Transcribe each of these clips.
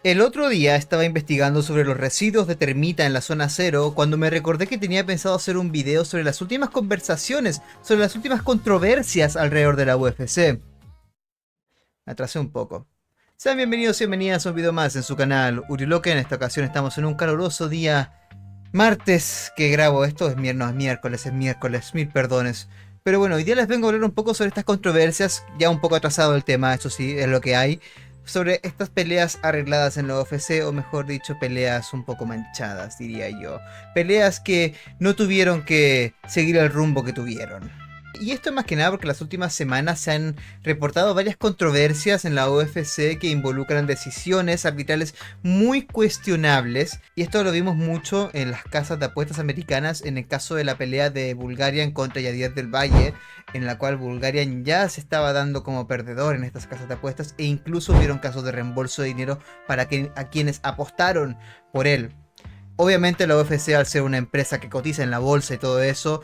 El otro día estaba investigando sobre los residuos de termita en la zona cero cuando me recordé que tenía pensado hacer un video sobre las últimas conversaciones, sobre las últimas controversias alrededor de la UFC. Me atrasé un poco. Sean bienvenidos y bienvenidas a un video más en su canal Uriloque. En esta ocasión estamos en un caluroso día martes que grabo esto. No, es miércoles, mil perdones. Pero bueno, hoy día les vengo a hablar un poco sobre estas controversias, ya un poco atrasado el tema, eso sí, es lo que hay. Sobre estas peleas arregladas en la UFC, o mejor dicho, peleas un poco manchadas, diría yo. Peleas que no tuvieron que seguir el rumbo que tuvieron. Y esto más que nada porque las últimas semanas se han reportado varias controversias en la UFC que involucran decisiones arbitrales muy cuestionables. Y esto lo vimos mucho en las casas de apuestas americanas en el caso de la pelea de Bulgarian contra Yadier del Valle, en la cual Bulgarian ya se estaba dando como perdedor en estas casas de apuestas e incluso hubieron casos de reembolso de dinero para a quienes apostaron por él. Obviamente la UFC, al ser una empresa que cotiza en la bolsa y todo eso,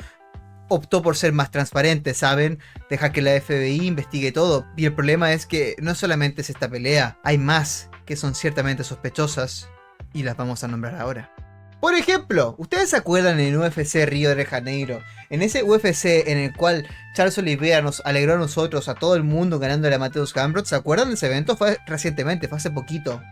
optó por ser más transparente, ¿saben? Deja que la FBI investigue todo. Y el problema es que no solamente es esta pelea, hay más que son ciertamente sospechosas y las vamos a nombrar ahora. Por ejemplo, ¿ustedes se acuerdan en UFC Río de Janeiro? En ese UFC en el cual Charles Oliveira nos alegró a nosotros, a todo el mundo ganándole a Mateusz Gamrot. ¿Se acuerdan de ese evento? Fue recientemente, fue hace poquito.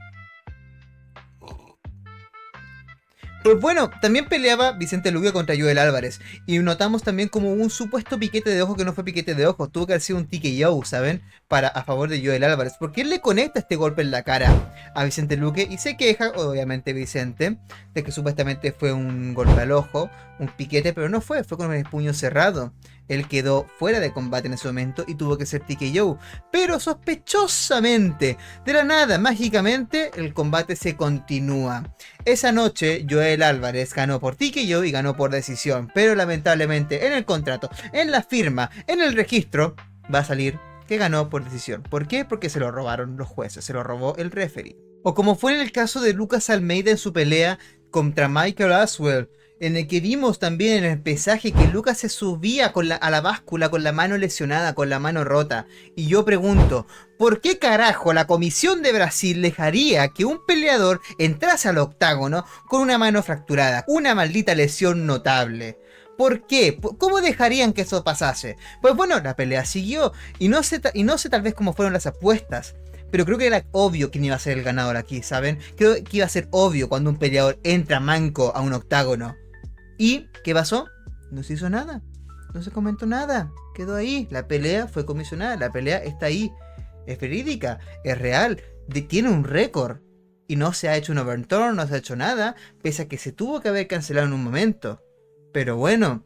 Pues bueno, también peleaba Vicente Luque contra Joel Álvarez. Y notamos también como un supuesto piquete de ojo que no fue piquete de ojo. Tuvo que haber sido un TKO, ¿saben? A favor de Joel Álvarez. Porque él le conecta este golpe en la cara a Vicente Luque. Y se queja, obviamente, Vicente, de que supuestamente fue un golpe al ojo, un piquete, pero no fue. Fue con el puño cerrado. Él quedó fuera de combate en ese momento y tuvo que ser TKO. Pero sospechosamente, de la nada, mágicamente, el combate se continúa. Esa noche, Joel Álvarez ganó por TKO y ganó por decisión. Pero lamentablemente, en el contrato, en la firma, en el registro, va a salir que ganó por decisión. ¿Por qué? Porque se lo robaron los jueces, se lo robó el referee. O como fue en el caso de Lucas Almeida en su pelea contra Michael Aswell, en el que vimos también en el pesaje que Lucas se subía a la báscula con la mano lesionada, con la mano rota. Y yo pregunto, ¿por qué carajo la Comisión de Brasil dejaría que un peleador entrase al octágono con una mano fracturada? Una maldita lesión notable. ¿Por qué? ¿Cómo dejarían que eso pasase? Pues bueno, la pelea siguió y no sé tal vez cómo fueron las apuestas. Pero creo que era obvio quién iba a ser el ganador aquí, ¿saben? Creo que iba a ser obvio cuando un peleador entra manco a un octágono. ¿Y qué pasó? No se hizo nada. No se comentó nada. Quedó ahí. La pelea fue comisionada. La pelea está ahí. Es verídica. Es real. Tiene un récord. Y no se ha hecho un overturn. No se ha hecho nada. Pese a que se tuvo que haber cancelado en un momento. Pero bueno.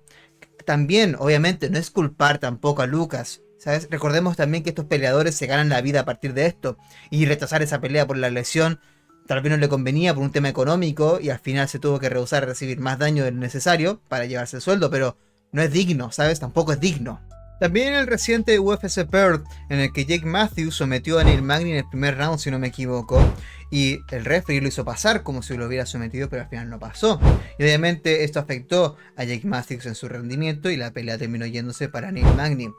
También, obviamente, no es culpar tampoco a Lucas. ¿Sabes? Recordemos también que estos peleadores se ganan la vida a partir de esto. Y retrasar esa pelea por la lesión tal vez no le convenía por un tema económico y al final se tuvo que rehusar a recibir más daño del necesario para llevarse el sueldo, pero no es digno, ¿sabes? Tampoco es digno. También en el reciente UFC Perth, en el que Jake Matthews sometió a Neil Magny en el primer round, si no me equivoco, y el referee lo hizo pasar como si lo hubiera sometido, pero al final no pasó. Y obviamente esto afectó a Jake Matthews en su rendimiento y la pelea terminó yéndose para Neil Magny.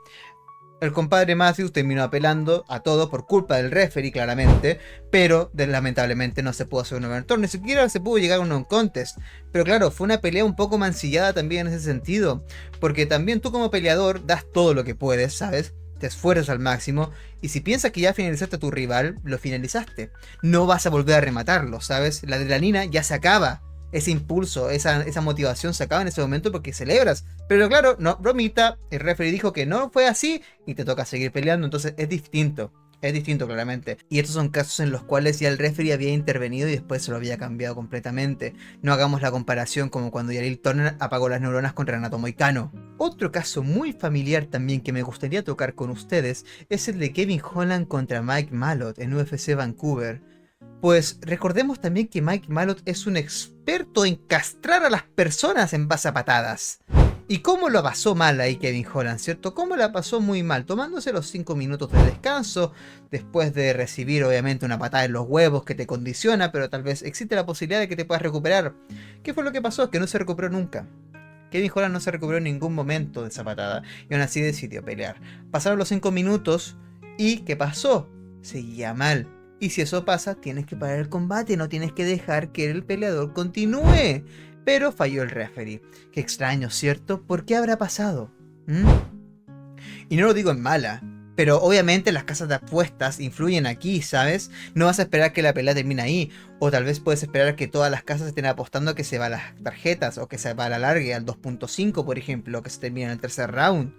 El compadre Matthews terminó apelando a todo por culpa del referee, claramente, pero lamentablemente no se pudo hacer un overturn, ni siquiera se pudo llegar a un non-contest. Pero claro, fue una pelea un poco mancillada también en ese sentido, porque también tú como peleador das todo lo que puedes, ¿sabes? Te esfuerzas al máximo, y si piensas que ya finalizaste a tu rival, lo finalizaste. No vas a volver a rematarlo, ¿sabes? La adrenalina ya se acaba. Ese impulso, esa motivación se acaba en ese momento porque celebras. Pero claro, no, bromita, el referee dijo que no fue así y te toca seguir peleando, entonces es distinto. Es distinto claramente. Y estos son casos en los cuales ya el referee había intervenido y después se lo había cambiado completamente. No hagamos la comparación como cuando Yaril Turner apagó las neuronas contra Renato Moicano. Otro caso muy familiar también que me gustaría tocar con ustedes es el de Kevin Holland contra Mike Malott en UFC Vancouver. Pues recordemos también que Mike Malott es un experto en castrar a las personas en base a patadas. ¿Y cómo lo pasó mal ahí Kevin Holland, cierto? ¿Cómo la pasó muy mal? Tomándose los 5 minutos de descanso, después de recibir obviamente una patada en los huevos que te condiciona, pero tal vez existe la posibilidad de que te puedas recuperar. ¿Qué fue lo que pasó? Que no se recuperó nunca. Kevin Holland no se recuperó en ningún momento de esa patada y aún así decidió pelear. Pasaron los 5 minutos y ¿qué pasó? Seguía mal. Y si eso pasa, tienes que parar el combate, no tienes que dejar que el peleador continúe. Pero falló el referee. Qué extraño, ¿cierto? ¿Por qué habrá pasado? ¿Mm? Y no lo digo en mala, pero obviamente las casas de apuestas influyen aquí, ¿sabes? No vas a esperar que la pelea termine ahí, o tal vez puedes esperar que todas las casas estén apostando a que se va a las tarjetas, o que se va a la larga, al 2.5 por ejemplo, o que se termine en el tercer round.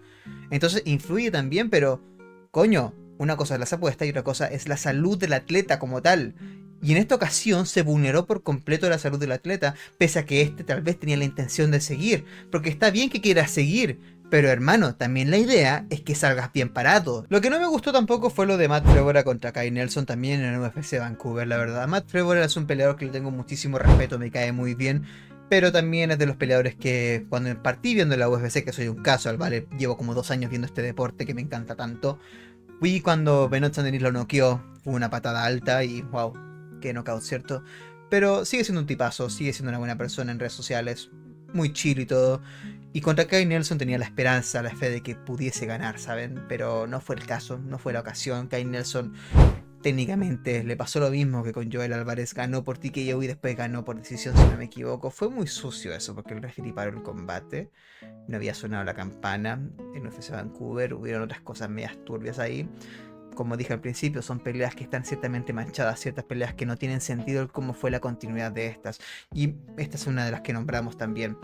Entonces influye también, pero coño, una cosa es las apuestas y otra cosa es la salud del atleta como tal. Y en esta ocasión se vulneró por completo la salud del atleta, pese a que este tal vez tenía la intención de seguir, porque está bien que quieras seguir, pero hermano, también la idea es que salgas bien parado. Lo que no me gustó tampoco fue lo de Matt Frevola contra Kai Nelson también en el UFC Vancouver, la verdad. Matt Frevola es un peleador que le tengo muchísimo respeto, me cae muy bien, pero también es de los peleadores que cuando partí viendo la UFC, que soy un caso, ¿vale? Llevo como 2 años viendo este deporte que me encanta tanto. Fui cuando Benoit Saint-Denis lo noqueó, fue una patada alta y wow, qué knockout, ¿cierto? Pero sigue siendo un tipazo, sigue siendo una buena persona en redes sociales, muy chill y todo. Y contra Kai Nelson tenía la esperanza, la fe de que pudiese ganar, ¿saben? Pero no fue el caso, no fue la ocasión. Kai Nelson técnicamente le pasó lo mismo que con Joel Álvarez, ganó por TKO y después ganó por decisión, si no me equivoco. Fue muy sucio eso, porque el referee paró el combate, no había sonado la campana en UFC Vancouver, hubieron otras cosas medias turbias ahí. Como dije al principio, son peleas que están ciertamente manchadas, ciertas peleas que no tienen sentido cómo fue la continuidad de estas. Y esta es una de las que nombramos también.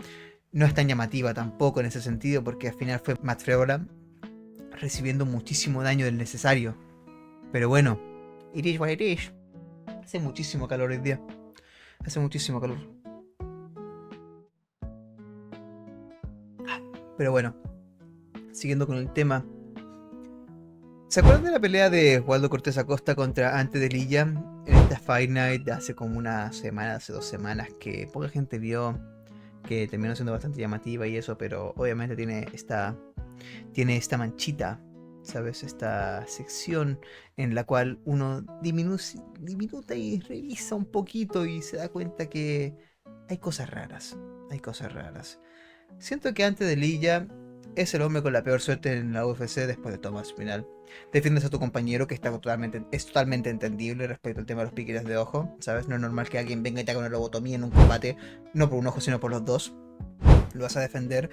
No es tan llamativa tampoco en ese sentido, porque al final fue Matt Frevola recibiendo muchísimo daño del necesario. Pero bueno, it is what it is. Hace muchísimo calor hoy día. Hace muchísimo calor. Pero bueno, siguiendo con el tema. ¿Se acuerdan de la pelea de Waldo Cortés Acosta contra Ante Delija en esta Fight Night de hace como una semana, hace 2 semanas, que poca gente vio, que terminó siendo bastante llamativa y eso, pero obviamente tiene esta manchita, ¿sabes? Esta sección en la cual uno diminuta y revisa un poquito y se da cuenta que hay cosas raras, hay cosas raras. Siento que Ante Delija es el hombre con la peor suerte en la UFC después de Thomas Spinal. Defiendes a tu compañero, que es totalmente entendible respecto al tema de los piquetes de ojo, ¿sabes? No es normal que alguien venga y te haga una lobotomía en un combate, no por un ojo sino por los dos. Lo vas a defender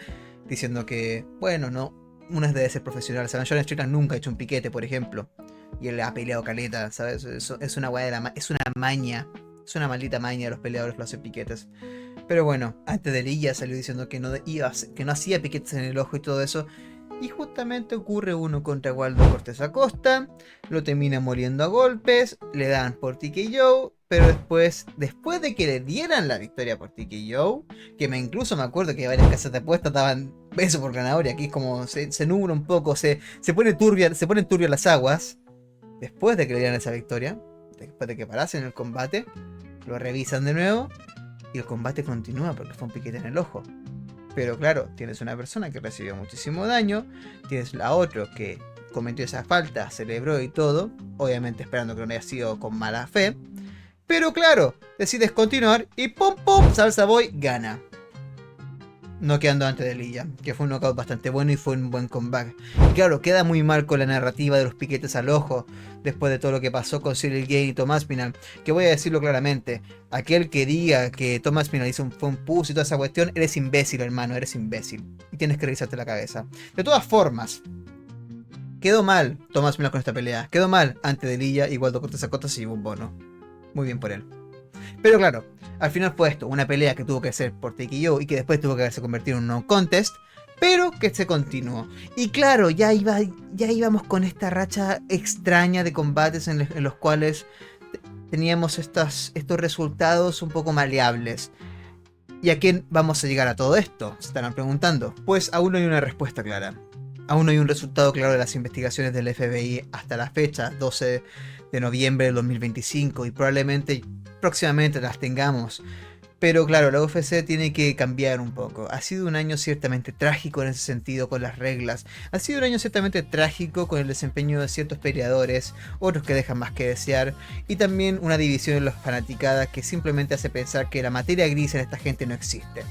diciendo que, bueno, no, uno debe ser profesional, ¿sabes? John Strickland nunca ha hecho un piquete, por ejemplo, y él ha peleado caleta, ¿sabes? Eso es una weá es una maña, es una maldita maña de los peleadores lo hacen piquetes. Pero bueno, antes de Lilla salió diciendo que no hacía piquetes en el ojo y todo eso. Y justamente ocurre uno contra Waldo Cortés Acosta. Lo termina muriendo a golpes. Le dan por TKO. Pero después de que le dieran la victoria por TKO, que incluso me acuerdo que varias casas de apuestas daban beso por ganador. Y aquí es como se nubla un poco. Se ponen turbias las aguas. Después de que le dieran esa victoria, después de que parasen el combate, lo revisan de nuevo. Y el combate continúa porque fue un piquete en el ojo. Pero claro, tienes una persona que recibió muchísimo daño. Tienes la otra que cometió esa falta, celebró y todo. Obviamente esperando que no haya sido con mala fe. Pero claro, decides continuar y ¡pum pum! Salsa Boy gana. Noqueando Ante Delija, que fue un knockout bastante bueno y fue un buen comeback. Y claro, queda muy mal con la narrativa de los piquetes al ojo, después de todo lo que pasó con Cyril Gane y Thomas Spinal, que voy a decirlo claramente, aquel que diga que Thomas Spinal fue un pus y toda esa cuestión, eres imbécil, hermano, eres imbécil. Y tienes que revisarte la cabeza. De todas formas, quedó mal Thomas Spinal con esta pelea, quedó mal Ante Delija y Waldo Cortés Acosta se llevó un bono. Muy bien por él. Pero claro, al final fue esto, una pelea que tuvo que ser por TKO y que después tuvo que haberse convertido en un no contest, pero que se continuó. Y claro, ya íbamos con esta racha extraña de combates en los cuales teníamos estos resultados un poco maleables. ¿Y a quién vamos a llegar a todo esto? Se estarán preguntando. Pues aún no hay una respuesta clara. Aún no hay un resultado claro de las investigaciones del FBI hasta la fecha, 12 de noviembre del 2025, y probablemente próximamente las tengamos. Pero claro, la UFC tiene que cambiar un poco. Ha sido un año ciertamente trágico en ese sentido con las reglas. Ha sido un año ciertamente trágico con el desempeño de ciertos peleadores, otros que dejan más que desear, y también una división en las fanaticadas que simplemente hace pensar que la materia gris en esta gente no existe.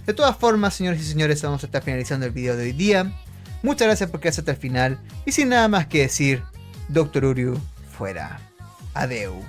De todas formas, señores y señores, vamos a estar finalizando el video de hoy día. Muchas gracias por quedarse hasta el final, y sin nada más que decir, Dr. Uryu fuera. Adeu.